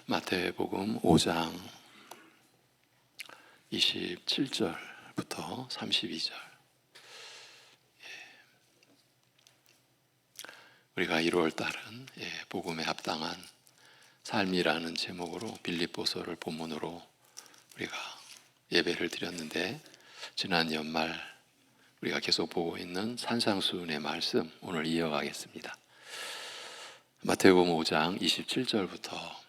마태복음 5장 27절부터 32절. 우리가 1월 달은 복음에 합당한 삶이라는 제목으로 빌립보서를 본문으로 우리가 예배를 드렸는데, 지난 연말 우리가 계속 보고 있는 산상수훈의 말씀 오늘 이어가겠습니다. 마태복음 5장 27절부터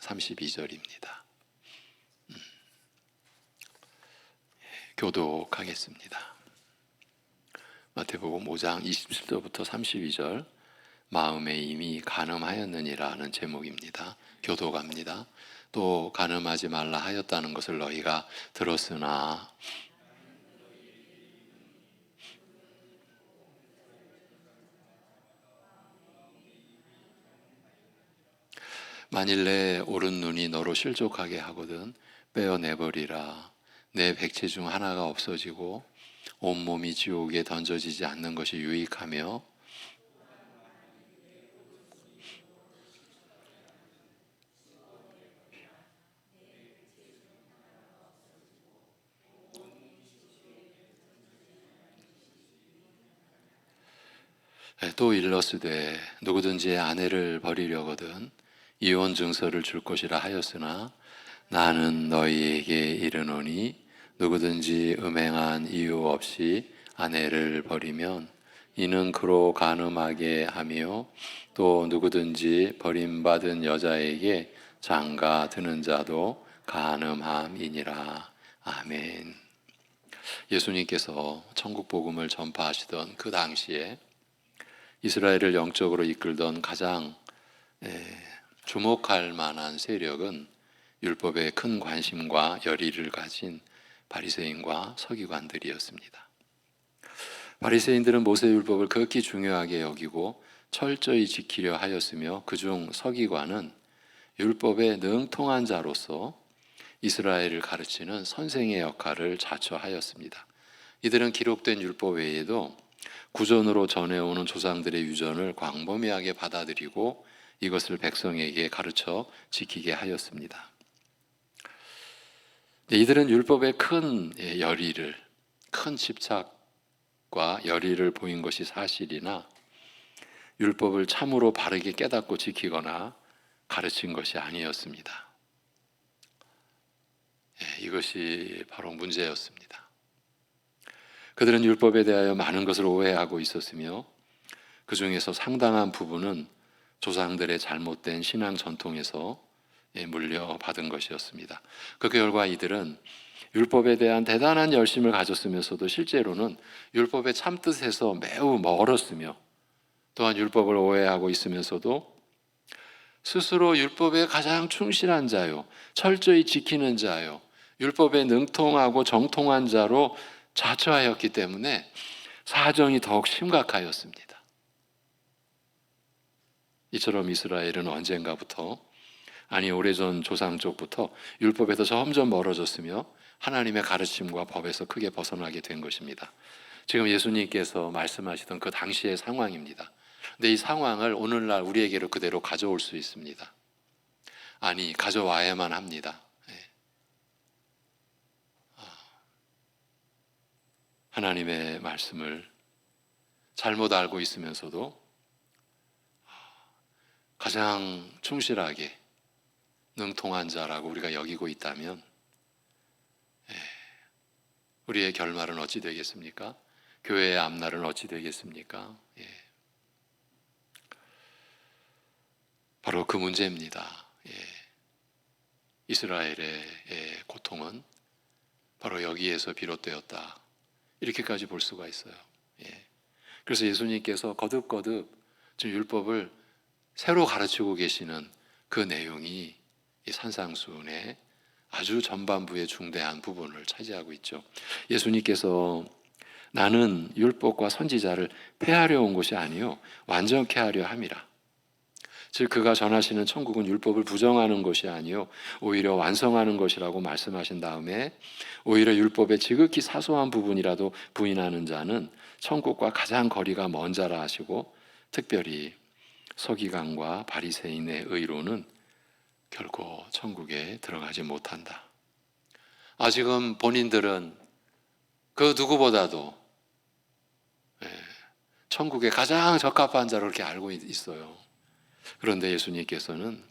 32절입니다. 교독하겠습니다. 마태복음 5장 27절부터 32절, 마음에 이미 간음하였느니라 하는 제목입니다. 교독합니다. 또 간음하지 말라 하였다는 것을 너희가 들었으나 만일 내 오른 눈이 너로 실족하게 하거든 빼어내버리라. 내 백체 중 하나가 없어지고 온몸이 지옥에 던져지지 않는 것이 유익하며, 또 일러스되 누구든지 아내를 버리려거든 이혼 증서를 줄 것이라 하였으나 나는 너희에게 이르노니 누구든지 음행한 이유 없이 아내를 버리면 이는 그로 간음하게 하며, 또 누구든지 버림받은 여자에게 장가 드는 자도 간음함이니라. 아멘. 예수님께서 천국 복음을 전파하시던 그 당시에 이스라엘을 영적으로 이끌던 가장 주목할 만한 세력은 율법에 큰 관심과 열의를 가진 바리새인과 서기관들이었습니다. 바리새인들은 모세율법을 극히 중요하게 여기고 철저히 지키려 하였으며, 그중 서기관은 율법에 능통한 자로서 이스라엘을 가르치는 선생의 역할을 자처하였습니다. 이들은 기록된 율법 외에도 구전으로 전해오는 조상들의 유전을 광범위하게 받아들이고 이것을 백성에게 가르쳐 지키게 하였습니다. 이들은 율법에 큰 열의를, 큰 집착과 열의를 보인 것이 사실이나 율법을 참으로 바르게 깨닫고 지키거나 가르친 것이 아니었습니다. 이것이 바로 문제였습니다. 그들은 율법에 대하여 많은 것을 오해하고 있었으며, 그 중에서 상당한 부분은 조상들의 잘못된 신앙 전통에서 물려받은 것이었습니다. 그 결과 이들은 율법에 대한 대단한 열심을 가졌으면서도 실제로는 율법의 참뜻에서 매우 멀었으며, 또한 율법을 오해하고 있으면서도 스스로 율법에 가장 충실한 자요, 철저히 지키는 자요, 율법에 능통하고 정통한 자로 자처하였기 때문에 사정이 더욱 심각하였습니다. 이처럼 이스라엘은 언젠가부터, 아니 오래전 조상 쪽부터 율법에서 점점 멀어졌으며 하나님의 가르침과 법에서 크게 벗어나게 된 것입니다. 지금 예수님께서 말씀하시던 그 당시의 상황입니다. 근데 이 상황을 오늘날 우리에게로 그대로 가져올 수 있습니다. 아니, 가져와야만 합니다. 하나님의 말씀을 잘못 알고 있으면서도 가장 충실하게 능통한 자라고 우리가 여기고 있다면 우리의 결말은 어찌 되겠습니까? 교회의 앞날은 어찌 되겠습니까? 바로 그 문제입니다. 이스라엘의 고통은 바로 여기에서 비롯되었다, 이렇게까지 볼 수가 있어요. 그래서 예수님께서 거듭거듭 지금 율법을 새로 가르치고 계시는 그 내용이 이 산상수훈의 아주 전반부의 중대한 부분을 차지하고 있죠. 예수님께서 나는 율법과 선지자를 폐하려 온 것이 아니요 완전케 하려 함이라. 즉 그가 전하시는 천국은 율법을 부정하는 것이 아니요 오히려 완성하는 것이라고 말씀하신 다음에, 오히려 율법의 지극히 사소한 부분이라도 부인하는 자는 천국과 가장 거리가 먼 자라 하시고, 특별히 서기관과 바리새인의 의로는 결코 천국에 들어가지 못한다. 지금 본인들은 그 누구보다도 천국에 가장 적합한 자로 그렇게 알고 있어요. 그런데 예수님께서는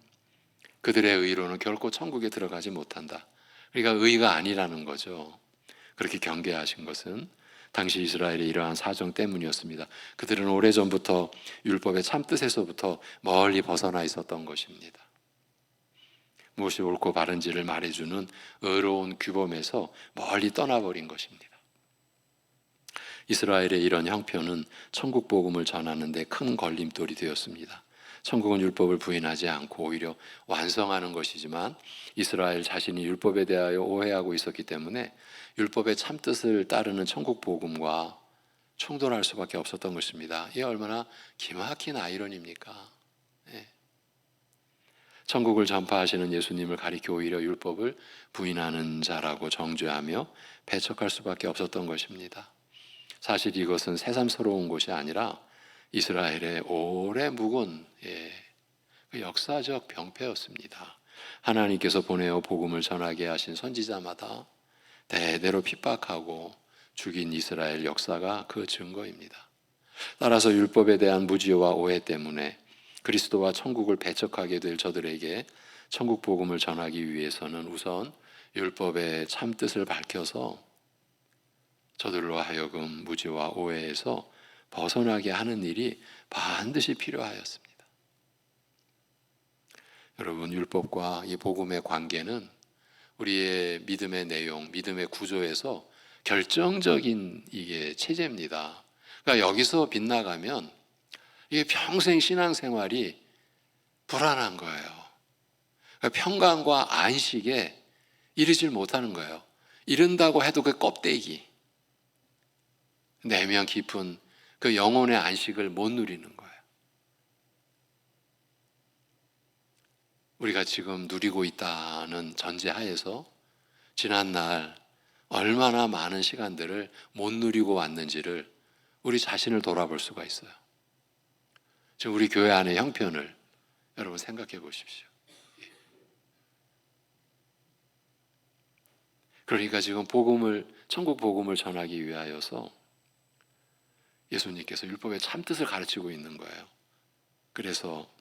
그들의 의로는 결코 천국에 들어가지 못한다. 그러니까 의가 아니라는 거죠. 그렇게 경계하신 것은 당시 이스라엘의 이러한 사정 때문이었습니다. 그들은 오래전부터 율법의 참뜻에서부터 멀리 벗어나 있었던 것입니다. 무엇이 옳고 바른지를 말해주는 의로운 규범에서 멀리 떠나버린 것입니다. 이스라엘의 이런 형편은 천국 복음을 전하는 데 큰 걸림돌이 되었습니다. 천국은 율법을 부인하지 않고 오히려 완성하는 것이지만 이스라엘 자신이 율법에 대하여 오해하고 있었기 때문에 율법의 참뜻을 따르는 천국 복음과 충돌할 수밖에 없었던 것입니다. 이게 얼마나 기막힌 아이러니입니까? 천국을 전파하시는 예수님을 가리켜 오히려 율법을 부인하는 자라고 정죄하며 배척할 수밖에 없었던 것입니다. 사실 이것은 새삼스러운 것이 아니라 이스라엘의 오래 묵은 역사적 병폐였습니다. 하나님께서 보내어 복음을 전하게 하신 선지자마다 대대로 핍박하고 죽인 이스라엘 역사가 그 증거입니다. 따라서 율법에 대한 무지와 오해 때문에 그리스도와 천국을 배척하게 될 저들에게 천국 복음을 전하기 위해서는 우선 율법의 참뜻을 밝혀서 저들로 하여금 무지와 오해에서 벗어나게 하는 일이 반드시 필요하였습니다. 여러분, 율법과 이 복음의 관계는 우리의 믿음의 내용, 믿음의 구조에서 결정적인 이게 체제입니다. 그러니까 여기서 빗나가면 이게 평생 신앙생활이 불안한 거예요. 그러니까 평강과 안식에 이르질 못하는 거예요. 이른다고 해도 그 껍데기, 내면 깊은 그 영혼의 안식을 못 누리는 거예요. 우리가 지금 누리고 있다는 전제하에서 지난날 얼마나 많은 시간들을 못 누리고 왔는지를 우리 자신을 돌아볼 수가 있어요. 지금 우리 교회 안의 형편을 여러분 생각해 보십시오. 그러니까 지금 천국 복음을 전하기 위하여서 예수님께서 율법의 참뜻을 가르치고 있는 거예요. 그래서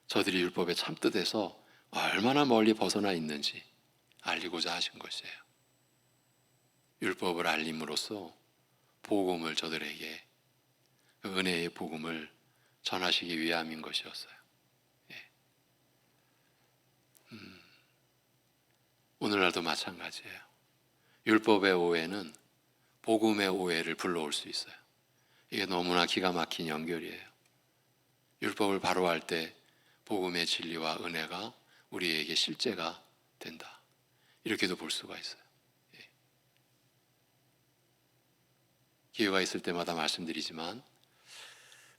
저들이 율법의 참뜻에서 얼마나 멀리 벗어나 있는지 알리고자 하신 것이에요. 율법을 알림으로써 복음을 저들에게 그 은혜의 복음을 전하시기 위함인 것이었어요. 오늘날도 마찬가지예요. 율법의 오해는 복음의 오해를 불러올 수 있어요. 이게 너무나 기가 막힌 연결이에요. 율법을 바로 할 때 복음의 진리와 은혜가 우리에게 실제가 된다. 이렇게도 볼 수가 있어요. 기회가 있을 때마다 말씀드리지만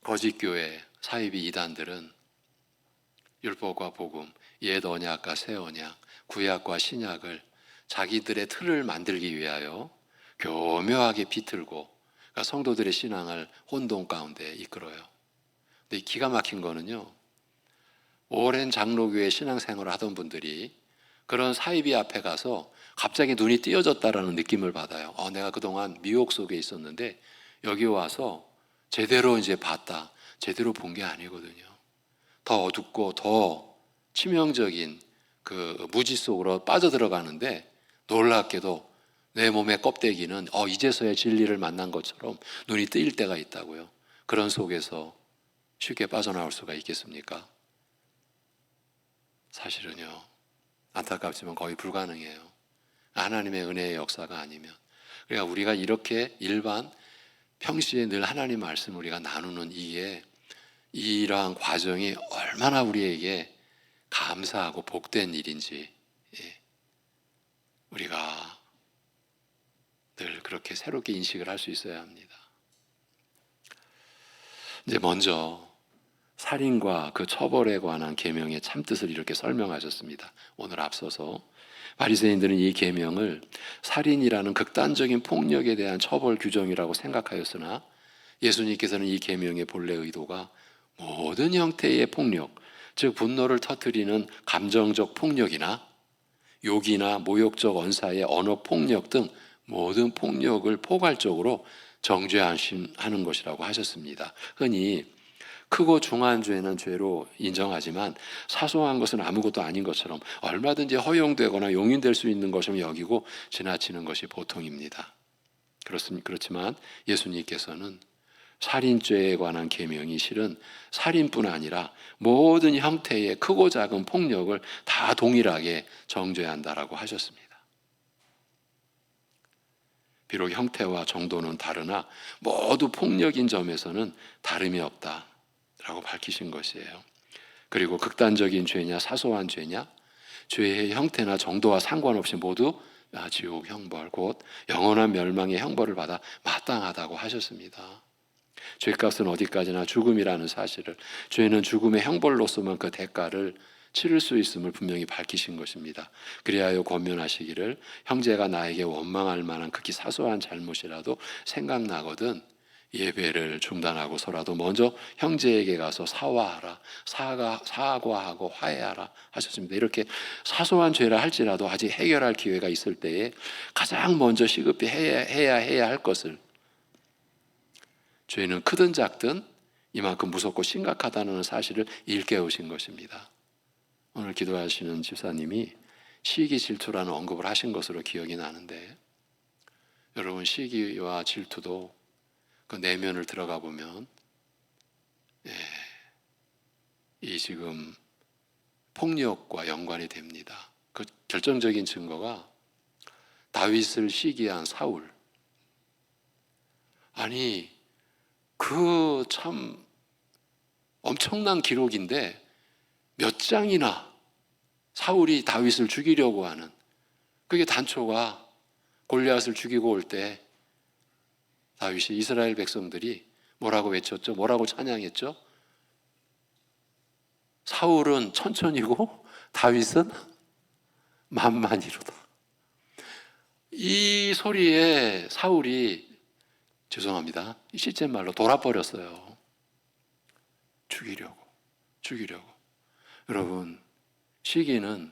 거짓 교회, 사이비 이단들은 율법과 복음, 옛 언약과 새 언약, 구약과 신약을 자기들의 틀을 만들기 위하여 교묘하게 비틀고 그러니까 성도들의 신앙을 혼돈 가운데 이끌어요. 근데 기가 막힌 거는요, 오랜 장로교회 신앙생활을 하던 분들이 그런 사이비 앞에 가서 갑자기 눈이 띄어졌다라는 느낌을 받아요. 내가 그동안 미혹 속에 있었는데 여기 와서 제대로 이제 봤다. 제대로 본 게 아니거든요. 더 어둡고 더 치명적인 그 무지 속으로 빠져들어가는데 놀랍게도 내 몸의 껍데기는 이제서야 진리를 만난 것처럼 눈이 뜨일 때가 있다고요. 그런 속에서 쉽게 빠져나올 수가 있겠습니까? 사실은요, 안타깝지만 거의 불가능해요. 하나님의 은혜의 역사가 아니면. 그러니까 우리가 이렇게 일반 평시에 늘 하나님 말씀을 우리가 나누는 이러한 과정이 얼마나 우리에게 감사하고 복된 일인지 우리가 늘 그렇게 새롭게 인식을 할 수 있어야 합니다. 이제 먼저 살인과 그 처벌에 관한 계명의 참뜻을 이렇게 설명하셨습니다. 오늘 앞서서 바리새인들은 이 계명을 살인이라는 극단적인 폭력에 대한 처벌 규정이라고 생각하였으나 예수님께서는 이 계명의 본래 의도가 모든 형태의 폭력, 즉 분노를 터뜨리는 감정적 폭력이나 욕이나 모욕적 언사의 언어 폭력 등 모든 폭력을 포괄적으로 정죄하는 것이라고 하셨습니다. 흔히 크고 중한 죄는 죄로 인정하지만 사소한 것은 아무것도 아닌 것처럼 얼마든지 허용되거나 용인될 수 있는 것처럼 여기고 지나치는 것이 보통입니다. 그렇지만 예수님께서는 살인죄에 관한 계명이 실은 살인뿐 아니라 모든 형태의 크고 작은 폭력을 다 동일하게 정죄한다라고 하셨습니다. 비록 형태와 정도는 다르나 모두 폭력인 점에서는 다름이 없다라고 밝히신 것이에요. 그리고 극단적인 죄냐 사소한 죄냐 죄의 형태나 정도와 상관없이 모두 지옥 형벌 곧 영원한 멸망의 형벌을 받아 마땅하다고 하셨습니다. 죄값은 어디까지나 죽음이라는 사실을, 죄는 죽음의 형벌로서만 그 대가를 치를 수 있음을 분명히 밝히신 것입니다. 그리하여 권면하시기를 형제가 나에게 원망할 만한 극히 사소한 잘못이라도 생각나거든 예배를 중단하고서라도 먼저 형제에게 가서 사과하라, 사과하고 화해하라 하셨습니다. 이렇게 사소한 죄라 할지라도 아직 해결할 기회가 있을 때에 가장 먼저 시급히 해야 할 것을, 죄는 크든 작든 이만큼 무섭고 심각하다는 사실을 일깨우신 것입니다. 오늘 기도하시는 집사님이 시기 질투라는 언급을 하신 것으로 기억이 나는데, 여러분 시기와 질투도 그 내면을 들어가 보면 이 지금 폭력과 연관이 됩니다. 그 결정적인 증거가 다윗을 시기한 사울. 아니 그 참 엄청난 기록인데 몇 장이나 사울이 다윗을 죽이려고 하는, 그게 단초가 골리앗을 죽이고 올 때 다윗이 이스라엘 백성들이 뭐라고 외쳤죠? 뭐라고 찬양했죠? 사울은 천천히고 다윗은 만만이로다. 이 소리에 사울이, 죄송합니다, 실제 말로 돌아버렸어요. 죽이려고. 여러분 시기는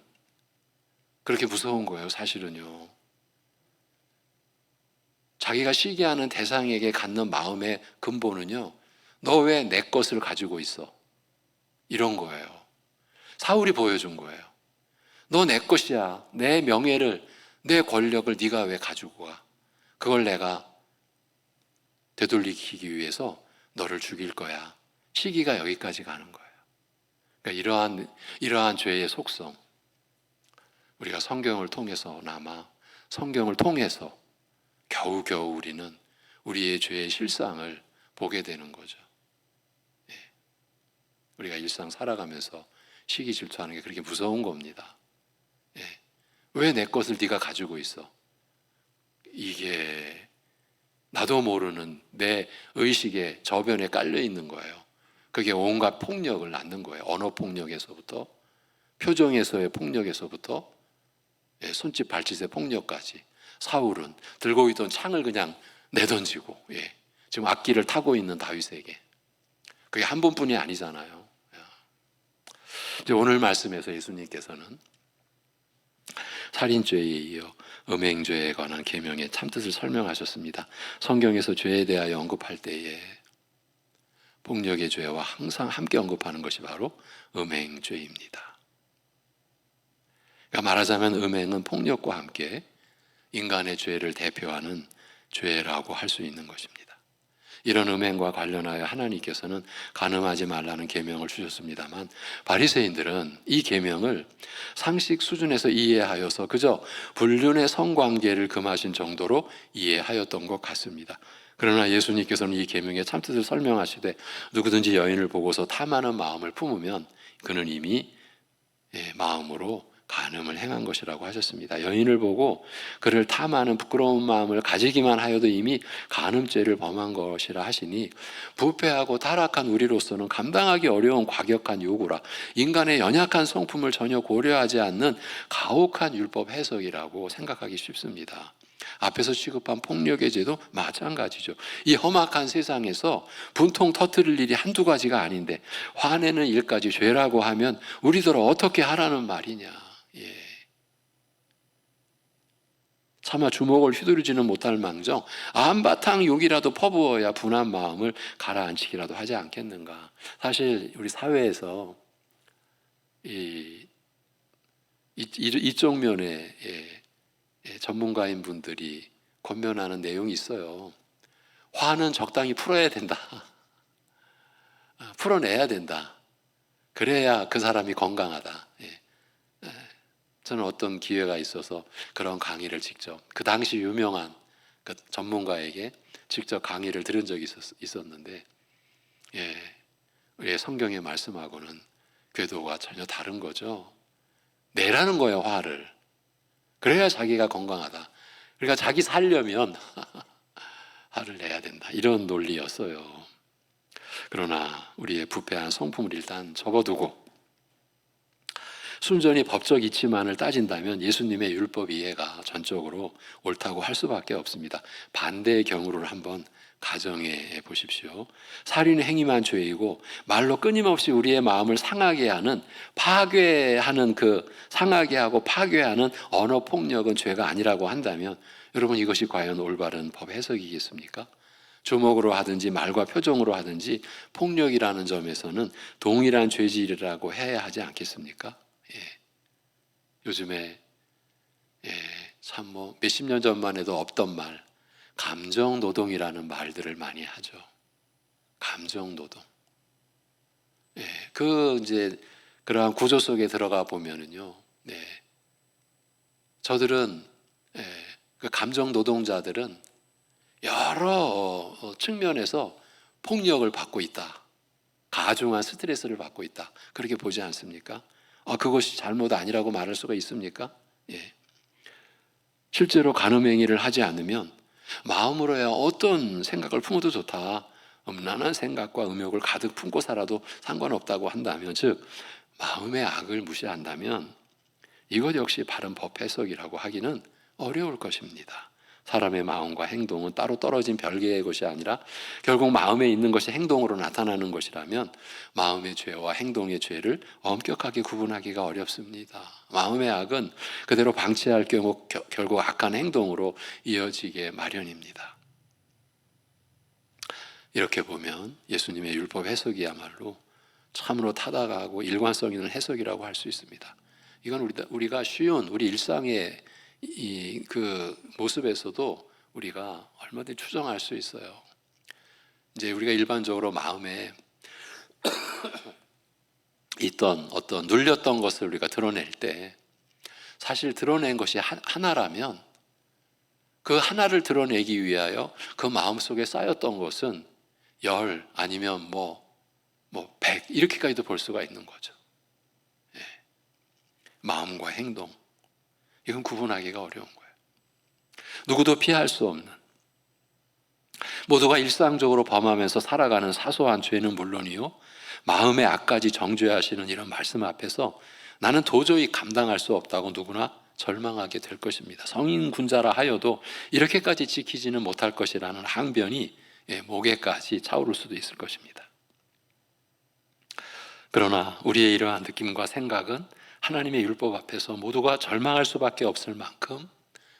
그렇게 무서운 거예요. 사실은요, 자기가 시기하는 대상에게 갖는 마음의 근본은요, 너 왜 내 것을 가지고 있어? 이런 거예요. 사울이 보여준 거예요. 너 내 것이야. 내 명예를, 내 권력을 네가 왜 가지고 가? 그걸 내가 되돌리기 위해서 너를 죽일 거야. 시기가 여기까지 가는 거예요. 그러니까 이러한 죄의 속성, 우리가 성경을 통해서나마, 성경을 통해서 겨우겨우 우리는 우리의 죄의 실상을 보게 되는 거죠. 우리가 일상 살아가면서 시기 질투하는 게 그렇게 무서운 겁니다. 왜 내 것을 네가 가지고 있어? 이게 나도 모르는 내 의식의 저변에 깔려 있는 거예요. 그게 온갖 폭력을 낳는 거예요. 언어 폭력에서부터, 표정에서의 폭력에서부터, 손짓 발짓의 폭력까지. 사울은 들고 있던 창을 그냥 내던지고, 지금 악기를 타고 있는 다윗에게. 그게 한 번뿐이 아니잖아요. 이제 오늘 말씀에서 예수님께서는 살인죄에 이어 음행죄에 관한 계명의 참뜻을 설명하셨습니다. 성경에서 죄에 대하여 언급할 때에 폭력의 죄와 항상 함께 언급하는 것이 바로 음행죄입니다. 그러니까 말하자면 음행은 폭력과 함께 인간의 죄를 대표하는 죄라고 할 수 있는 것입니다. 이런 음행과 관련하여 하나님께서는 간음하지 말라는 계명을 주셨습니다만, 바리새인들은 이 계명을 상식 수준에서 이해하여서 그저 불륜의 성관계를 금하신 정도로 이해하였던 것 같습니다. 그러나 예수님께서는 이 계명의 참뜻을 설명하시되, 누구든지 여인을 보고서 탐하는 마음을 품으면 그는 이미 마음으로 간음을 행한 것이라고 하셨습니다. 여인을 보고 그를 탐하는 부끄러운 마음을 가지기만 하여도 이미 간음죄를 범한 것이라 하시니, 부패하고 타락한 우리로서는 감당하기 어려운 과격한 요구라, 인간의 연약한 성품을 전혀 고려하지 않는 가혹한 율법 해석이라고 생각하기 쉽습니다. 앞에서 취급한 폭력의 죄도 마찬가지죠. 이 험악한 세상에서 분통 터뜨릴 일이 한두 가지가 아닌데 화내는 일까지 죄라고 하면 우리들 어떻게 하라는 말이냐. 예. 차마 주먹을 휘두르지는 못할 망정 한바탕 욕이라도 퍼부어야 분한 마음을 가라앉히기라도 하지 않겠는가. 사실 우리 사회에서 이쪽 면에 전문가인 분들이 권면하는 내용이 있어요. 화는 적당히 풀어야 된다. 풀어내야 된다. 그래야 그 사람이 건강하다. 저는 어떤 기회가 있어서 그런 강의를 직접 그 당시 유명한 그 전문가에게 직접 강의를 들은 적이 있었는데 우리의 성경의 말씀하고는 궤도가 전혀 다른 거죠. 내라는 거예요, 화를. 그래야 자기가 건강하다. 그러니까 자기 살려면 화를 내야 된다. 이런 논리였어요. 그러나 우리의 부패한 성품을 일단 접어두고 순전히 법적 이치만을 따진다면 예수님의 율법 이해가 전적으로 옳다고 할 수밖에 없습니다. 반대의 경우를 한번 가정해 보십시오. 살인의 행위만 죄이고 말로 끊임없이 우리의 마음을 상하게 하는 파괴하는 상하게 하고 파괴하는 언어 폭력은 죄가 아니라고 한다면 여러분 이것이 과연 올바른 법 해석이겠습니까? 주먹으로 하든지 말과 표정으로 하든지 폭력이라는 점에서는 동일한 죄질이라고 해야 하지 않겠습니까? 요즘에 참 몇십 년 전만 해도 없던 말 감정노동이라는 말들을 많이 하죠. 감정노동. 이제 그러한 구조 속에 들어가 보면은요. 저들은 그 감정노동자들은 여러 측면에서 폭력을 받고 있다. 가중한 스트레스를 받고 있다. 그렇게 보지 않습니까? 그것이 잘못 아니라고 말할 수가 있습니까? 실제로 간음행위를 하지 않으면 마음으로야 어떤 생각을 품어도 좋다. 음란한 생각과 음욕을 가득 품고 살아도 상관없다고 한다면, 즉 마음의 악을 무시한다면 이것 역시 바른 법 해석이라고 하기는 어려울 것입니다. 사람의 마음과 행동은 따로 떨어진 별개의 것이 아니라 결국 마음에 있는 것이 행동으로 나타나는 것이라면 마음의 죄와 행동의 죄를 엄격하게 구분하기가 어렵습니다. 마음의 악은 그대로 방치할 경우 결국 악한 행동으로 이어지게 마련입니다. 이렇게 보면 예수님의 율법 해석이야말로 참으로 타당하고 일관성 있는 해석이라고 할 수 있습니다. 이건 우리가 쉬운 우리 일상의 그 모습에서도 우리가 얼마든지 추정할 수 있어요. 이제 우리가 일반적으로 마음에 있던 어떤 눌렸던 것을 우리가 드러낼 때 사실 드러낸 것이 하나라면 그 하나를 드러내기 위하여 그 마음속에 쌓였던 것은 10 아니면 100 이렇게까지도 볼 수가 있는 거죠. 마음과 행동 이건 구분하기가 어려운 거예요. 누구도 피할 수 없는 모두가 일상적으로 범하면서 살아가는 사소한 죄는 물론이요 마음의 악까지 정죄하시는 이런 말씀 앞에서 나는 도저히 감당할 수 없다고 누구나 절망하게 될 것입니다. 성인 군자라 하여도 이렇게까지 지키지는 못할 것이라는 항변이 목에까지 차오를 수도 있을 것입니다. 그러나 우리의 이러한 느낌과 생각은 하나님의 율법 앞에서 모두가 절망할 수밖에 없을 만큼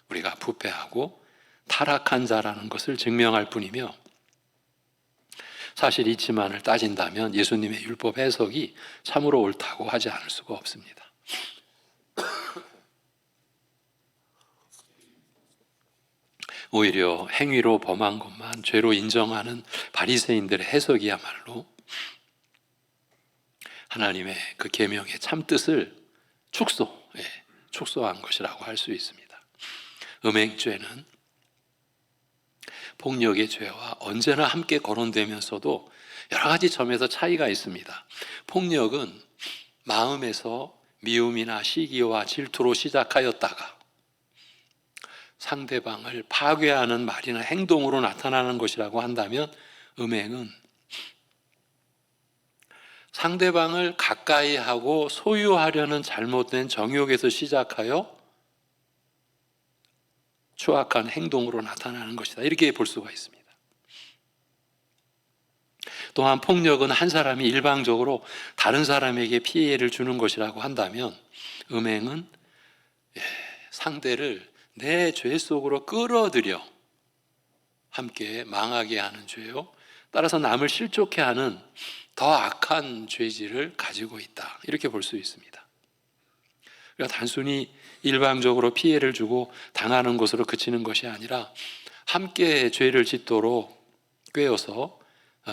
우리가 부패하고 타락한 자라는 것을 증명할 뿐이며 사실 이치만을 따진다면 예수님의 율법 해석이 참으로 옳다고 하지 않을 수가 없습니다. 오히려 행위로 범한 것만 죄로 인정하는 바리새인들의 해석이야말로 하나님의 그 계명의 참뜻을 축소한 것이라고 할 수 있습니다. 음행죄는 폭력의 죄와 언제나 함께 거론되면서도 여러 가지 점에서 차이가 있습니다. 폭력은 마음에서 미움이나 시기와 질투로 시작하였다가 상대방을 파괴하는 말이나 행동으로 나타나는 것이라고 한다면 음행은 상대방을 가까이 하고 소유하려는 잘못된 정욕에서 시작하여 추악한 행동으로 나타나는 것이다. 이렇게 볼 수가 있습니다. 또한 폭력은 한 사람이 일방적으로 다른 사람에게 피해를 주는 것이라고 한다면, 음행은 상대를 내 죄 속으로 끌어들여 함께 망하게 하는 죄요, 따라서 남을 실족해 하는 더 악한 죄질을 가지고 있다. 이렇게 볼 수 있습니다. 그러니까 단순히 일방적으로 피해를 주고 당하는 것으로 그치는 것이 아니라 함께 죄를 짓도록 꿰어서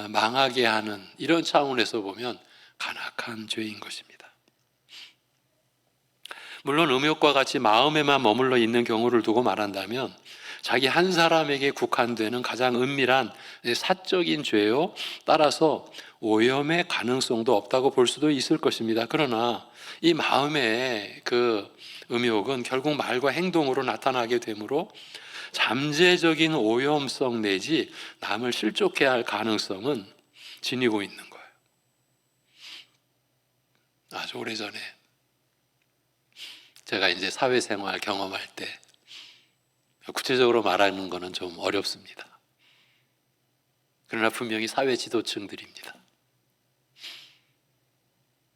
망하게 하는, 이런 차원에서 보면 간악한 죄인 것입니다. 물론 음욕과 같이 마음에만 머물러 있는 경우를 두고 말한다면 자기 한 사람에게 국한되는 가장 은밀한 사적인 죄요, 따라서 오염의 가능성도 없다고 볼 수도 있을 것입니다. 그러나 이 마음의 그 음욕은 결국 말과 행동으로 나타나게 되므로 잠재적인 오염성 내지 남을 실족해 할 가능성은 지니고 있는 거예요. 아주 오래전에 제가 이제 사회생활 경험할 때, 구체적으로 말하는 것은 좀 어렵습니다. 그러나 분명히 사회 지도층들입니다.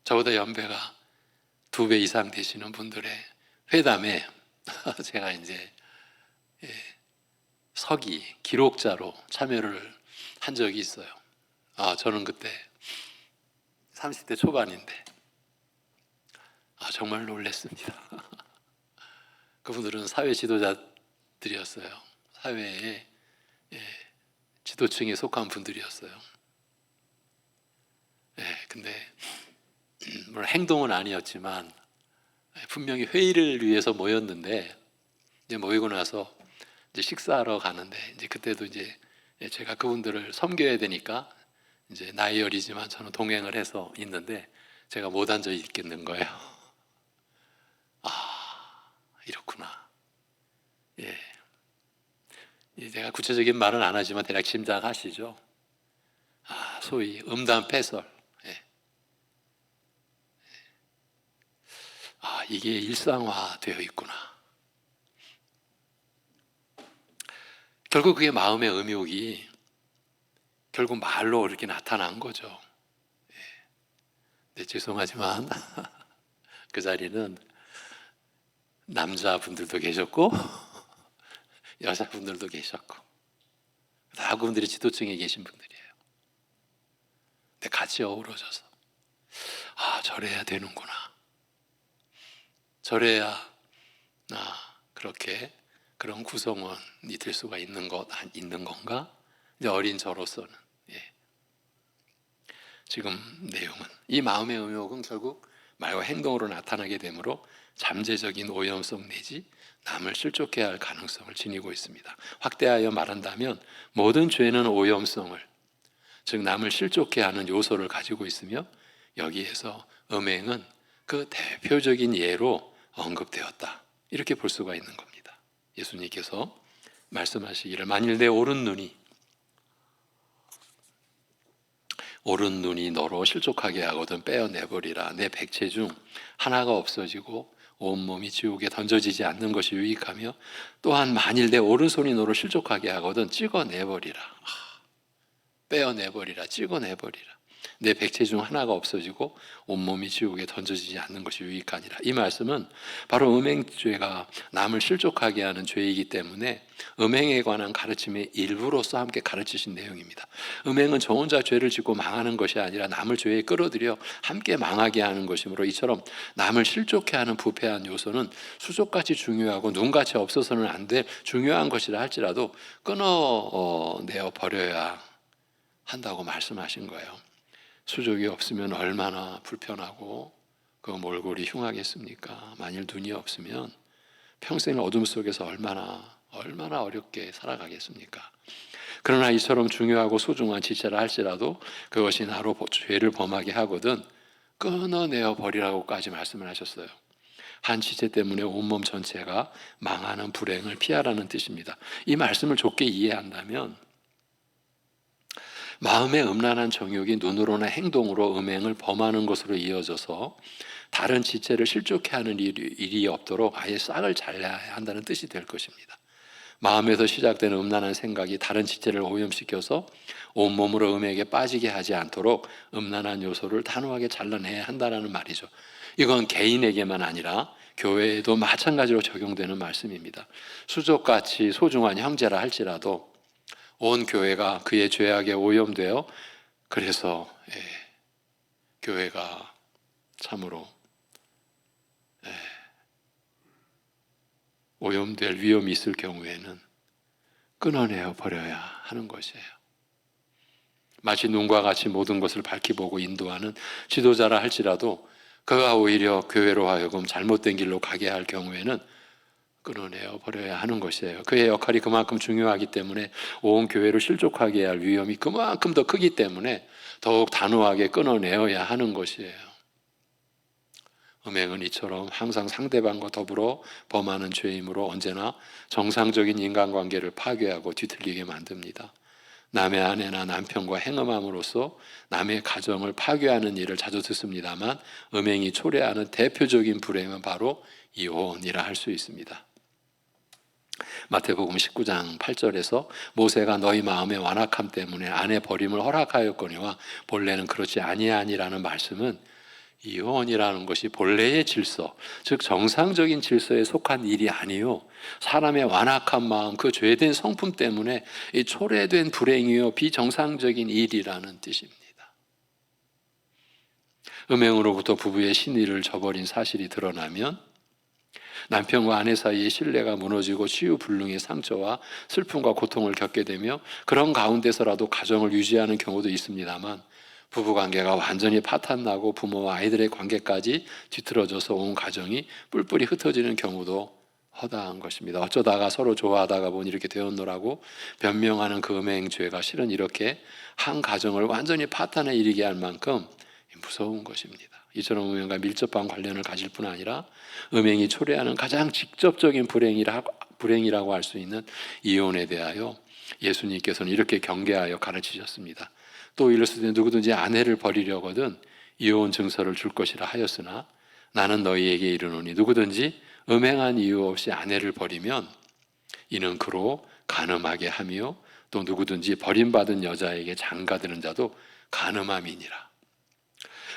저보다 연배가 2배 이상 되시는 분들의 회담에 제가 이제 서기, 기록자로 참여를 한 적이 있어요. 저는 그때 30대 초반인데 정말 놀랐습니다. 그분들은 사회 지도자들이었어요. 사회의 지도층에 속한 분들이었어요. 근데 물론 행동은 아니었지만 분명히 회의를 위해서 모였는데, 이제 모이고 나서 이제 식사하러 가는데, 이제 그때도 이제 제가 그분들을 섬겨야 되니까 이제 나이 어리지만 저는 동행을 해서 있는데, 제가 못 앉아 있겠는 거예요. 이렇구나. 제가 구체적인 말은 안 하지만 대략 짐작하시죠. 소위 음담패설. 이게 일상화되어 있구나. 결국 그게 마음의 음욕이 결국 말로 이렇게 나타난 거죠. 네, 죄송하지만 그 자리는 남자분들도 계셨고 여자분들도 계셨고 다 그분들이 지도층에 계신 분들이에요. 근데 같이 어우러져서 저래야 되는구나, 저래야 그렇게 그런 구성원이 될 수가 있는 건가? 이제 어린 저로서는 지금 내용은, 이 마음의 음욕은 결국 말과 행동으로 나타나게 되므로 잠재적인 오염성 내지 남을 실족해 할 가능성을 지니고 있습니다. 확대하여 말한다면 모든 죄는 오염성을, 즉 남을 실족해 하는 요소를 가지고 있으며, 여기에서 음행은 그 대표적인 예로 언급되었다. 이렇게 볼 수가 있는 겁니다. 예수님께서 말씀하시기를, 만일 내 오른 눈이 너로 실족하게 하거든 빼어내버리라. 내 백체 중 하나가 없어지고 온몸이 지옥에 던져지지 않는 것이 유익하며, 또한 만일 내 오른손이 너로 실족하게 하거든 찍어내버리라. 빼어내버리라, 찍어내버리라. 내 백체 중 하나가 없어지고 온몸이 지옥에 던져지지 않는 것이 유익하니라. 이 말씀은 바로 음행죄가 남을 실족하게 하는 죄이기 때문에 음행에 관한 가르침의 일부로서 함께 가르치신 내용입니다. 음행은 저 혼자 죄를 짓고 망하는 것이 아니라 남을 죄에 끌어들여 함께 망하게 하는 것이므로, 이처럼 남을 실족해 하는 부패한 요소는 수족같이 중요하고 눈같이 없어서는 안 될 중요한 것이라 할지라도 끊어내어 버려야 한다고 말씀하신 거예요. 수족이 없으면 얼마나 불편하고 그 몰골이 흉하겠습니까? 만일 눈이 없으면 평생을 어둠 속에서 얼마나 어렵게 살아가겠습니까? 그러나 이처럼 중요하고 소중한 지체라 할지라도 그것이 나로 죄를 범하게 하거든 끊어내어 버리라고까지 말씀을 하셨어요. 한 지체 때문에 온몸 전체가 망하는 불행을 피하라는 뜻입니다. 이 말씀을 좁게 이해한다면 마음의 음란한 정욕이 눈으로나 행동으로 음행을 범하는 것으로 이어져서 다른 지체를 실족해 하는 일이 없도록 아예 싹을 잘라야 한다는 뜻이 될 것입니다. 마음에서 시작되는 음란한 생각이 다른 지체를 오염시켜서 온몸으로 음에게 빠지게 하지 않도록 음란한 요소를 단호하게 잘라내야 한다는 말이죠. 이건 개인에게만 아니라 교회에도 마찬가지로 적용되는 말씀입니다. 수족같이 소중한 형제라 할지라도 온 교회가 그의 죄악에 오염되어 그래서 교회가 참으로 오염될 위험이 있을 경우에는 끊어내어 버려야 하는 것이에요. 마치 눈과 같이 모든 것을 밝히 보고 인도하는 지도자라 할지라도 그가 오히려 교회로 하여금 잘못된 길로 가게 할 경우에는 끊어내어 버려야 하는 것이에요. 그의 역할이 그만큼 중요하기 때문에 온 교회를 실족하게 할 위험이 그만큼 더 크기 때문에 더욱 단호하게 끊어내어야 하는 것이에요. 음행은 이처럼 항상 상대방과 더불어 범하는 죄이므로 언제나 정상적인 인간관계를 파괴하고 뒤틀리게 만듭니다. 남의 아내나 남편과 행음함으로써 남의 가정을 파괴하는 일을 자주 듣습니다만 음행이 초래하는 대표적인 불행은 바로 이혼이라 할 수 있습니다. 마태복음 19장 8절에서 모세가 너희 마음의 완악함 때문에 아내 버림을 허락하였거니와 본래는 그렇지 아니하니라는 말씀은 이혼이라는 것이 본래의 질서, 즉 정상적인 질서에 속한 일이 아니요 사람의 완악한 마음, 그 죄된 성품 때문에 이 초래된 불행이요 비정상적인 일이라는 뜻입니다. 음행으로부터 부부의 신의를 저버린 사실이 드러나면 남편과 아내 사이의 신뢰가 무너지고 치유불능의 상처와 슬픔과 고통을 겪게 되며 그런 가운데서라도 가정을 유지하는 경우도 있습니다만 부부관계가 완전히 파탄나고 부모와 아이들의 관계까지 뒤틀어져서 온 가정이 뿔뿔이 흩어지는 경우도 허다한 것입니다. 어쩌다가 서로 좋아하다가 보니 이렇게 되었노라고 변명하는 그 음행죄가 실은 이렇게 한 가정을 완전히 파탄에 이르게 할 만큼 무서운 것입니다. 이처럼 음행과 밀접한 관련을 가질 뿐 아니라 음행이 초래하는 가장 직접적인 불행이라고 할 수 있는 이혼에 대하여 예수님께서는 이렇게 경계하여 가르치셨습니다. 또 이랬을 때 누구든지 아내를 버리려거든 이혼 증서를 줄 것이라 하였으나 나는 너희에게 이르노니 누구든지 음행한 이유 없이 아내를 버리면 이는 그로 간음하게 하며 또 누구든지 버림받은 여자에게 장가드는 자도 간음함이니라.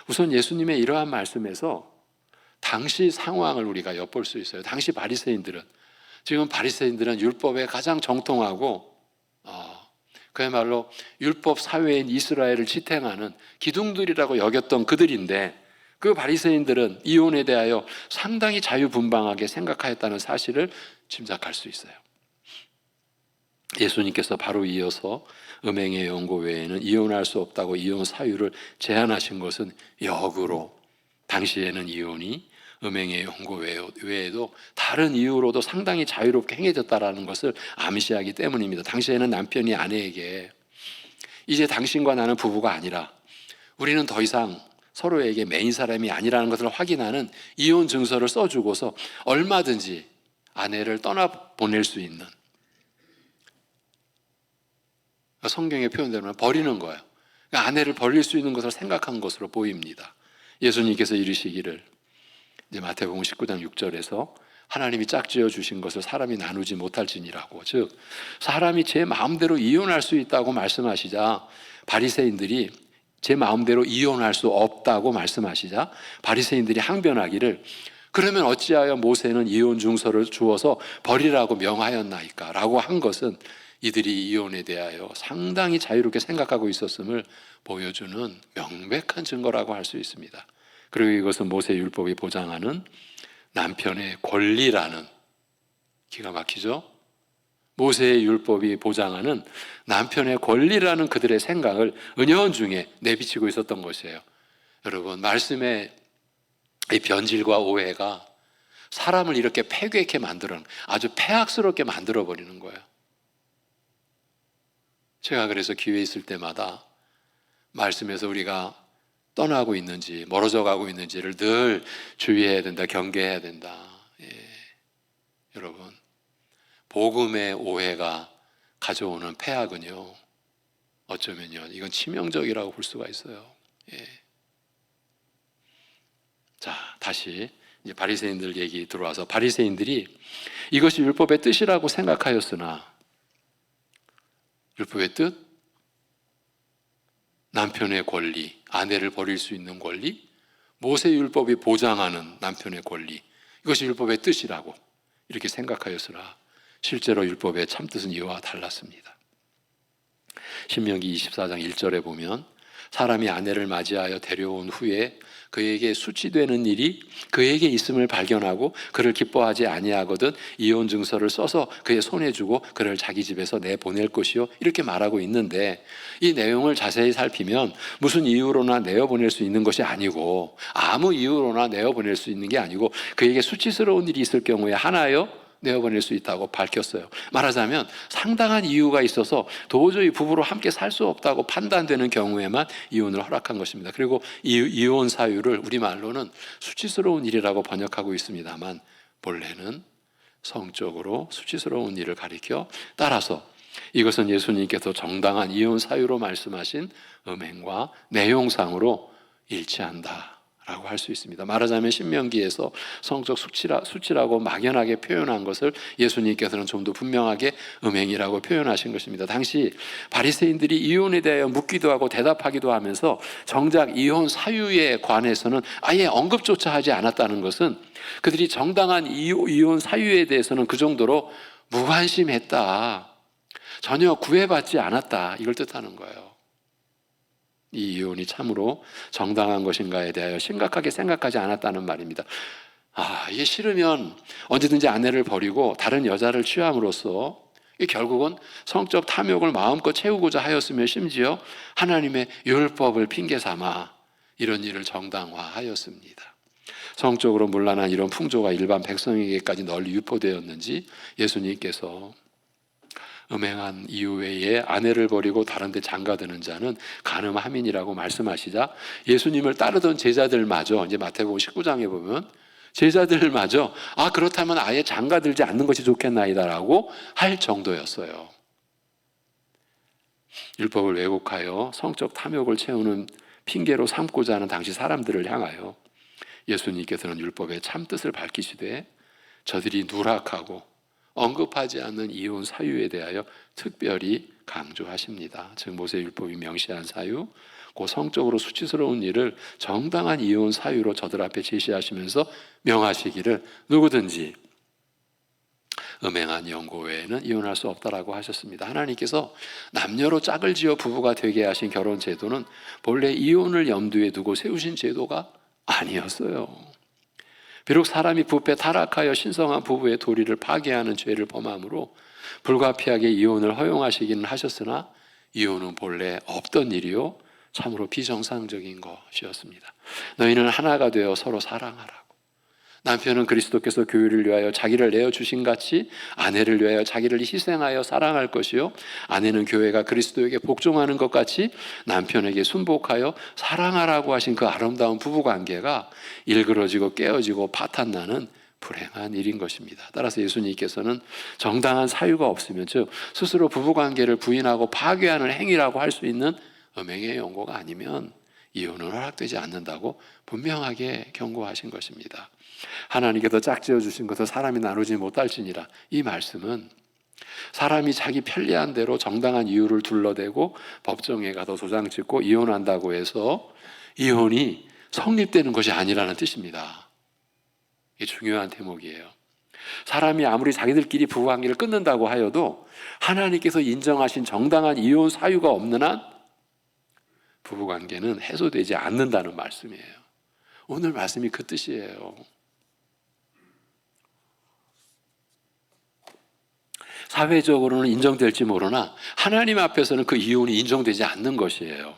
우선 예수님의 이러한 말씀에서 당시 상황을 우리가 엿볼 수 있어요. 당시 바리새인들은 지금 바리새인들은 율법에 가장 정통하고 그야말로 율법 사회인 이스라엘을 지탱하는 기둥들이라고 여겼던 그들인데 그 바리새인들은 이혼에 대하여 상당히 자유분방하게 생각하였다는 사실을 짐작할 수 있어요. 예수님께서 바로 이어서 음행의 연고 외에는 이혼할 수 없다고 이혼 사유를 제한하신 것은 역으로 당시에는 이혼이 음행의 연고 외에도 다른 이유로도 상당히 자유롭게 행해졌다는 것을 암시하기 때문입니다. 당시에는 남편이 아내에게 이제 당신과 나는 부부가 아니라 우리는 더 이상 서로에게 메인 사람이 아니라는 것을 확인하는 이혼 증서를 써주고서 얼마든지 아내를 떠나보낼 수 있는, 성경의 표현대로 버리는 거예요. 그러니까 아내를 버릴 수 있는 것을 생각한 것으로 보입니다. 예수님께서 이르시기를 이제 마태복음 19장 6절에서 하나님이 짝지어 주신 것을 사람이 나누지 못할지니라고, 즉 사람이 제 마음대로 이혼할 수 있다고 말씀하시자 바리새인들이 제 마음대로 이혼할 수 없다고 말씀하시자 바리새인들이 항변하기를 그러면 어찌하여 모세는 이혼 증서를 주어서 버리라고 명하였나이까 라고 한 것은 이들이 이혼에 대하여 상당히 자유롭게 생각하고 있었음을 보여주는 명백한 증거라고 할 수 있습니다. 그리고 이것은 모세율법이 보장하는 남편의 권리라는, 기가 막히죠? 모세의 율법이 보장하는 남편의 권리라는 그들의 생각을 은연중에 내비치고 있었던 것이에요. 여러분, 말씀의 이 변질과 오해가 사람을 이렇게 패괴케 만들어, 아주 폐악스럽게 만들어버리는 거예요. 제가 그래서 기회 있을 때마다 말씀에서 우리가 떠나고 있는지 멀어져 가고 있는지를 늘 주의해야 된다, 경계해야 된다. 여러분, 복음의 오해가 가져오는 폐악은요, 어쩌면요 이건 치명적이라고 볼 수가 있어요. 자, 다시 이제 바리새인들 얘기 들어와서 바리새인들이 이것이 율법의 뜻이라고 생각하였으나 율법의 뜻? 남편의 권리, 아내를 버릴 수 있는 권리, 모세 율법이 보장하는 남편의 권리, 이것이 율법의 뜻이라고 이렇게 생각하였으나 실제로 율법의 참뜻은 이와 달랐습니다. 신명기 24장 1절에 보면 사람이 아내를 맞이하여 데려온 후에 그에게 수치되는 일이 그에게 있음을 발견하고 그를 기뻐하지 아니하거든 이혼 증서를 써서 그의 손에 주고 그를 자기 집에서 내보낼 것이요, 이렇게 말하고 있는데, 이 내용을 자세히 살피면 무슨 이유로나 내어보낼 수 있는 것이 아니고, 아무 이유로나 내어보낼 수 있는 게 아니고, 그에게 수치스러운 일이 있을 경우에 하나여 내어보낼 수 있다고 밝혔어요. 말하자면 상당한 이유가 있어서 도저히 부부로 함께 살 수 없다고 판단되는 경우에만 이혼을 허락한 것입니다. 그리고 이혼 사유를 우리말로는 수치스러운 일이라고 번역하고 있습니다만 본래는 성적으로 수치스러운 일을 가리켜, 따라서 이것은 예수님께서 정당한 이혼 사유로 말씀하신 음행과 내용상으로 일치한다 라고 할 수 있습니다. 말하자면 신명기에서 성적 수치라고 막연하게 표현한 것을 예수님께서는 좀 더 분명하게 음행이라고 표현하신 것입니다. 당시 바리새인들이 이혼에 대하여 묻기도 하고 대답하기도 하면서 정작 이혼 사유에 관해서는 아예 언급조차 하지 않았다는 것은 그들이 정당한 이혼 사유에 대해서는 그 정도로 무관심했다, 전혀 구애받지 않았다, 이걸 뜻하는 거예요. 이 이혼이 참으로 정당한 것인가에 대하여 심각하게 생각하지 않았다는 말입니다. 이게 싫으면 언제든지 아내를 버리고 다른 여자를 취함으로써 결국은 성적 탐욕을 마음껏 채우고자 하였으며 심지어 하나님의 율법을 핑계 삼아 이런 일을 정당화하였습니다. 성적으로 문란한 이런 풍조가 일반 백성에게까지 널리 유포되었는지 예수님께서 음행한 이후에 아내를 버리고 다른 데 장가드는 자는 간음함이니라고 말씀하시자 예수님을 따르던 제자들마저, 이제 마태복음 19장에 보면 제자들마저 그렇다면 아예 장가들지 않는 것이 좋겠나이다라고 할 정도였어요. 율법을 왜곡하여 성적 탐욕을 채우는 핑계로 삼고자 하는 당시 사람들을 향하여 예수님께서는 율법의 참뜻을 밝히시되 저들이 누락하고 언급하지 않는 이혼 사유에 대하여 특별히 강조하십니다. 즉 모세율법이 명시한 사유, 그 성적으로 수치스러운 일을 정당한 이혼 사유로 저들 앞에 제시하시면서 명하시기를 누구든지 음행한 영고 외에는 이혼할 수 없다라고 하셨습니다. 하나님께서 남녀로 짝을 지어 부부가 되게 하신 결혼 제도는 본래 이혼을 염두에 두고 세우신 제도가 아니었어요. 비록 사람이 부패 타락하여 신성한 부부의 도리를 파괴하는 죄를 범함으로 불가피하게 이혼을 허용하시기는 하셨으나 이혼은 본래 없던 일이요 참으로 비정상적인 것이었습니다. 너희는 하나가 되어 서로 사랑하라고. 남편은 그리스도께서 교회를 위하여 자기를 내어주신 같이 아내를 위하여 자기를 희생하여 사랑할 것이요 아내는 교회가 그리스도에게 복종하는 것 같이 남편에게 순복하여 사랑하라고 하신 그 아름다운 부부관계가 일그러지고 깨어지고 파탄나는 불행한 일인 것입니다. 따라서 예수님께서는 정당한 사유가 없으면, 즉 스스로 부부관계를 부인하고 파괴하는 행위라고 할 수 있는 음행의 용고가 아니면 이혼은 허락되지 않는다고 분명하게 경고하신 것입니다. 하나님께서 짝지어 주신 것을 사람이 나누지 못할지니라, 이 말씀은 사람이 자기 편리한 대로 정당한 이유를 둘러대고 법정에 가서 도장 찍고 이혼한다고 해서 이혼이 성립되는 것이 아니라는 뜻입니다. 이게 중요한 대목이에요. 사람이 아무리 자기들끼리 부부관계를 끊는다고 하여도 하나님께서 인정하신 정당한 이혼 사유가 없는 한 부부관계는 해소되지 않는다는 말씀이에요. 오늘 말씀이 그 뜻이에요. 사회적으로는 인정될지 모르나 하나님 앞에서는 그 이혼이 인정되지 않는 것이에요.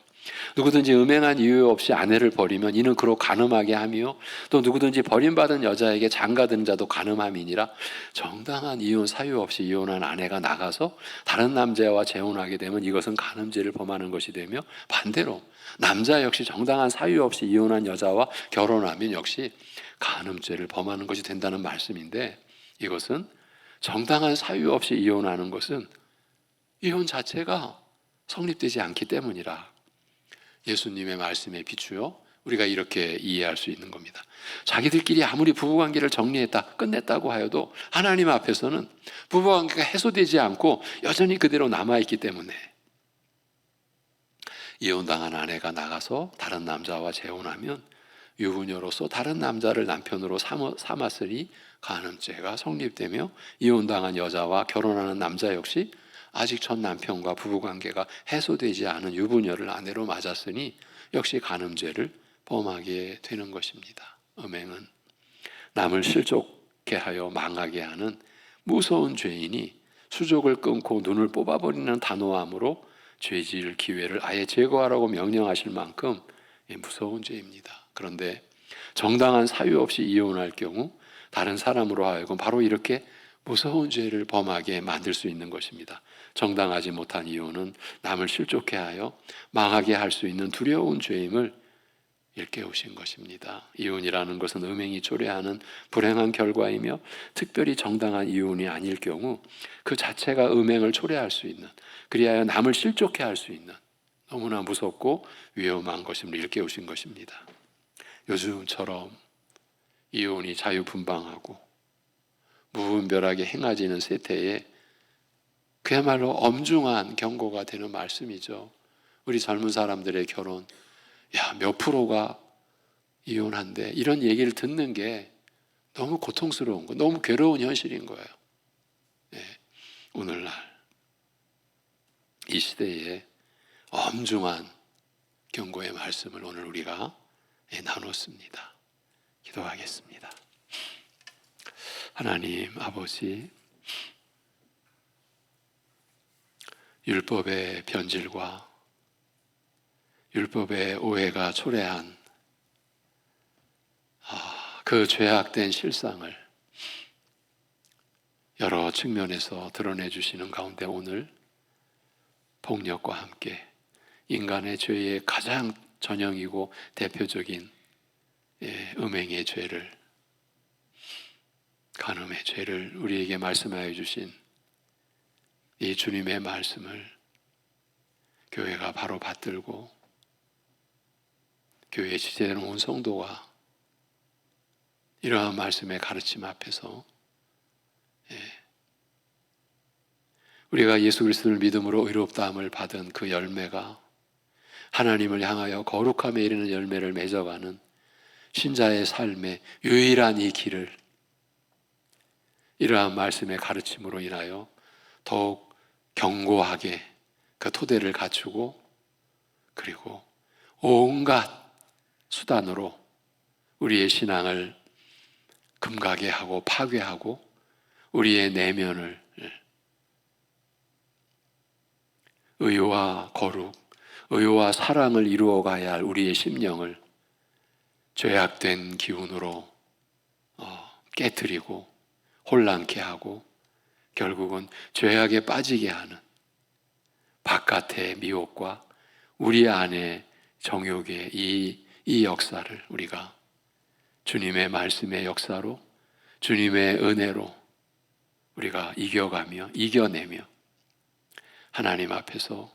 누구든지 음행한 이유 없이 아내를 버리면 이는 그로 간음하게 하며 또 누구든지 버림받은 여자에게 장가든 자도 간음함이니라. 정당한 이혼 사유 없이 이혼한 아내가 나가서 다른 남자와 재혼하게 되면 이것은 간음죄를 범하는 것이 되며, 반대로 남자 역시 정당한 사유 없이 이혼한 여자와 결혼하면 역시 간음죄를 범하는 것이 된다는 말씀인데, 이것은 정당한 사유 없이 이혼하는 것은 이혼 자체가 성립되지 않기 때문이라 예수님의 말씀에 비추어 우리가 이렇게 이해할 수 있는 겁니다. 자기들끼리 아무리 부부관계를 정리했다, 끝냈다고 하여도 하나님 앞에서는 부부관계가 해소되지 않고 여전히 그대로 남아있기 때문에 이혼당한 아내가 나가서 다른 남자와 재혼하면 유부녀로서 다른 남자를 남편으로 삼았으니 간음죄가 성립되며, 이혼당한 여자와 결혼하는 남자 역시 아직 전 남편과 부부관계가 해소되지 않은 유부녀를 아내로 맞았으니 역시 간음죄를 범하게 되는 것입니다. 음행은 남을 실족케 하여 망하게 하는 무서운 죄이니 수족을 끊고 눈을 뽑아버리는 단호함으로 죄질 기회를 아예 제거하라고 명령하실 만큼 무서운 죄입니다. 그런데 정당한 사유 없이 이혼할 경우 다른 사람으로 하여금 바로 이렇게 무서운 죄를 범하게 만들 수 있는 것입니다. 정당하지 못한 이혼은 남을 실족케 하여 망하게 할 수 있는 두려운 죄임을 일깨우신 것입니다. 이혼이라는 것은 음행이 초래하는 불행한 결과이며, 특별히 정당한 이혼이 아닐 경우 그 자체가 음행을 초래할 수 있는, 그리하여 남을 실족케 할 수 있는 너무나 무섭고 위험한 것임을 일깨우신 것입니다. 요즘처럼 이혼이 자유분방하고 무분별하게 행해지는 세태에 그야말로 엄중한 경고가 되는 말씀이죠. 우리 젊은 사람들의 결혼, 몇 프로가 이혼한대, 이런 얘기를 듣는 게 너무 고통스러운 거, 너무 괴로운 현실인 거예요. 오늘날 이 시대에 엄중한 경고의 말씀을 오늘 우리가 나눴습니다. 기도하겠습니다. 하나님 아버지, 율법의 변질과 율법의 오해가 초래한 그 죄악된 실상을 여러 측면에서 드러내 주시는 가운데, 오늘 폭력과 함께 인간의 죄의 가장 전형이고 대표적인 음행의 죄를, 간음의 죄를 우리에게 말씀하여 주신 이 주님의 말씀을 교회가 바로 받들고 교회에 지체되는 온 성도가 이러한 말씀의 가르침 앞에서 우리가 예수 그리스도를 믿음으로 의롭다함을 받은 그 열매가 하나님을 향하여 거룩함에 이르는 열매를 맺어가는 신자의 삶의 유일한 이 길을, 이러한 말씀의 가르침으로 인하여 더욱 견고하게 그 토대를 갖추고, 그리고 온갖 수단으로 우리의 신앙을 금가게 하고 파괴하고 우리의 내면을 의와 거룩, 의와 사랑을 이루어가야 할 우리의 심령을 죄악된 기운으로 깨트리고 혼란케 하고 결국은 죄악에 빠지게 하는 바깥의 미혹과 우리 안의 정욕의 이 역사를 우리가 주님의 말씀의 역사로, 주님의 은혜로 우리가 이겨가며 이겨내며 하나님 앞에서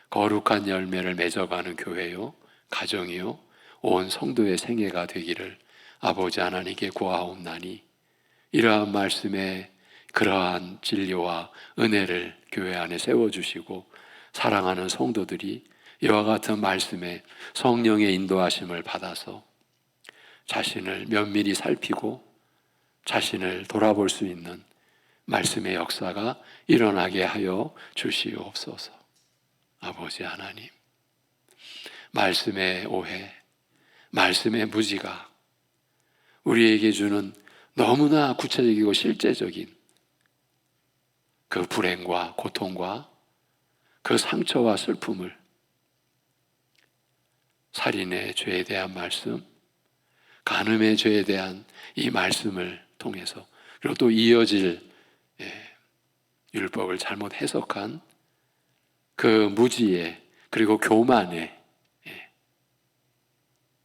거룩한 열매를 맺어가는 교회요, 가정이요, 온 성도의 생애가 되기를 아버지 하나님께 구하옵나니, 이러한 말씀에 그러한 진리와 은혜를 교회 안에 세워주시고 사랑하는 성도들이 이와 같은 말씀에 성령의 인도하심을 받아서 자신을 면밀히 살피고 자신을 돌아볼 수 있는 말씀의 역사가 일어나게 하여 주시옵소서. 아버지 하나님, 말씀의 오해, 말씀의 무지가 우리에게 주는 너무나 구체적이고 실제적인 그 불행과 고통과 그 상처와 슬픔을, 살인의 죄에 대한 말씀, 간음의 죄에 대한 이 말씀을 통해서, 그리고 또 이어질 율법을 잘못 해석한 그 무지의, 그리고 교만의,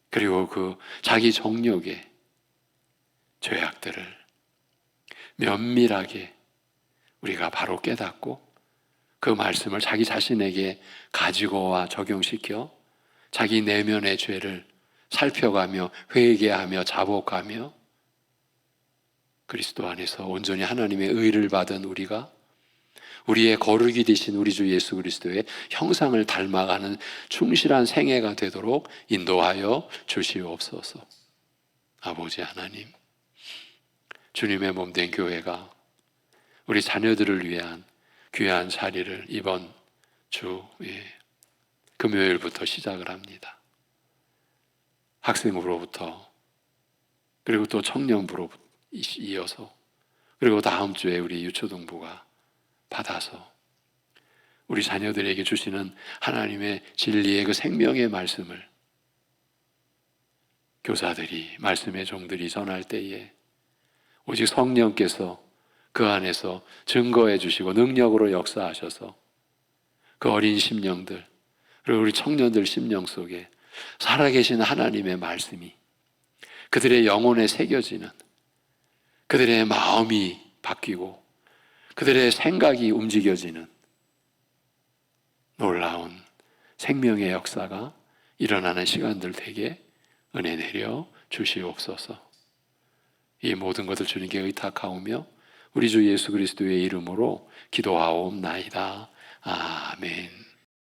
그리고 그 자기 정욕의 죄악들을 면밀하게 우리가 바로 깨닫고 그 말씀을 자기 자신에게 가지고 와 적용시켜 자기 내면의 죄를 살펴가며 회개하며 자복하며 그리스도 안에서 온전히 하나님의 의를 받은 우리가 우리의 거룩이 되신 우리 주 예수 그리스도의 형상을 닮아가는 충실한 생애가 되도록 인도하여 주시옵소서. 아버지 하나님, 주님의 몸된 교회가 우리 자녀들을 위한 귀한 자리를 이번 주 금요일부터 시작을 합니다. 학생부로부터 그리고 또 청년부로 이어서 그리고 다음 주에 우리 유초등부가 받아서 우리 자녀들에게 주시는 하나님의 진리의 그 생명의 말씀을 교사들이, 말씀의 종들이 전할 때에 오직 성령께서 그 안에서 증거해 주시고 능력으로 역사하셔서 그 어린 심령들 그리고 우리 청년들 심령 속에 살아계신 하나님의 말씀이 그들의 영혼에 새겨지는, 그들의 마음이 바뀌고 그들의 생각이 움직여지는 놀라운 생명의 역사가 일어나는 시간들 되게 은혜 내려 주시옵소서. 이 모든 것을 주님께 의탁하오며 우리 주 예수 그리스도의 이름으로 기도하옵나이다. 아멘.